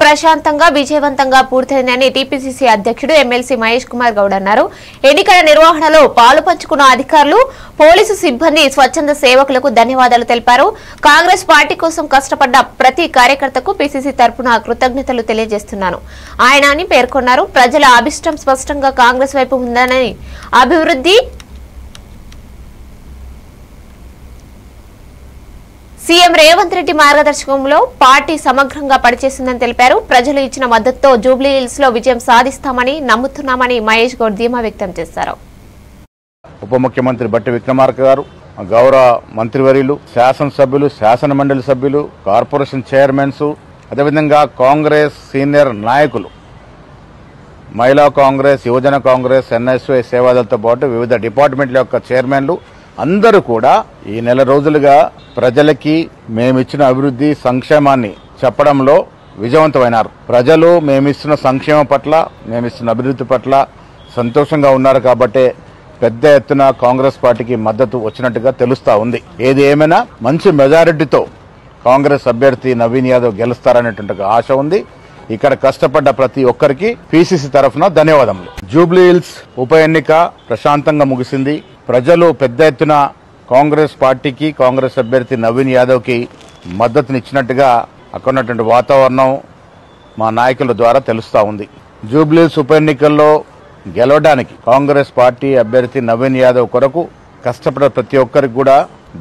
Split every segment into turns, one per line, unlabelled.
ప్రశాంతంగా విజయవంతంగా పూర్తయిందని టీపీసీసీ అధ్యక్షుడు ఎమ్మెల్సీ మహేష్ కుమార్ గౌడ్ అన్నారు. ఎన్నికల నిర్వహణలో పాలు పంచుకున్న అధికారులు, పోలీసు సిబ్బంది, స్వచ్ఛంద సేవకులకు ధన్యవాదాలు తెలిపారు. కాంగ్రెస్ పార్టీ కోసం కష్టపడ్డ ప్రతి కార్యకర్తకు పీసీసీ తరపున కృతజ్ఞతలు తెలియజేస్తున్నాను ఆయన అని పేర్కొన్నారు. ప్రజల అభిష్టం స్పష్టంగా కాంగ్రెస్ వైపు ఉందని, అభివృద్ధి సీఎం రేవంత్ రెడ్డి మార్గదర్శకంలో పార్టీ సమగ్రంగా పనిచేస్తుందని తెలిపారు. ప్రజలు ఇచ్చిన మద్దతుతో జూబ్లీ హిల్స్ లో విజయం సాధిస్తామని నమ్ముతున్నామని మహేష్ గౌడ్ ధీమా వ్యక్తం చేశారు.
ఉప ముఖ్యమంత్రి బట్టి విక్రమార్క గారు, గౌరవ మంత్రివర్యులు, శాసనసభ్యులు, శాసన మండలి సభ్యులు, కార్పొరేషన్ చైర్మన్స్, అదేవిధంగా కాంగ్రెస్ సీనియర్ నాయకులు, మహిళా కాంగ్రెస్, యువజన కాంగ్రెస్, ఎన్ఎస్వై సేవాదళతో పాటు వివిధ డిపార్ట్మెంట్ల యొక్క చైర్మన్లు అందరూ కూడా ఈ నెల రోజులుగా ప్రజలకి మేమిచ్చిన అభివృద్ధి సంక్షేమాన్ని చెప్పడంలో విజయవంతమైనారు. ప్రజలు మేమిస్తున్న సంక్షేమం పట్ల, మేమిస్తున్న అభివృద్ధి పట్ల సంతోషంగా ఉన్నారు. కాబట్టి పెద్ద ఎత్తున కాంగ్రెస్ పార్టీకి మద్దతు వచ్చినట్టుగా తెలుస్తా ఉంది. ఏది ఏమైనా మంచి మెజారిటీతో కాంగ్రెస్ అభ్యర్థి నవీన్ యాదవ్ గెలుస్తారనేటువంటి ఆశ ఉంది. ఇక్కడ కష్టపడ్డ ప్రతి ఒక్కరికి పీసీసీ తరఫున ధన్యవాదములు. జూబ్లీ హిల్స్ ఉప ఎన్నిక ప్రశాంతంగా ముగిసింది. ప్రజలు పెద్ద ఎత్తున కాంగ్రెస్ పార్టీకి, కాంగ్రెస్ అభ్యర్థి నవీన్ యాదవ్కి మద్దతునిచ్చినట్టుగా అక్కడ ఉన్నటువంటి వాతావరణం మా నాయకుల ద్వారా తెలుస్తూ ఉంది. జూబ్లీ హిల్స్ ఉప ఎన్నికల్లో గెలవడానికి కాంగ్రెస్ పార్టీ అభ్యర్థి నవీన్ యాదవ్ కొరకు కష్టపడే ప్రతి ఒక్కరికి కూడా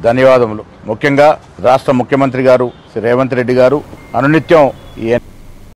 ధన్యవాదములు. ముఖ్యంగా రాష్ట్ర ముఖ్యమంత్రి గారు శ్రీ రేవంత్ రెడ్డి గారు అనునిత్యం ఈ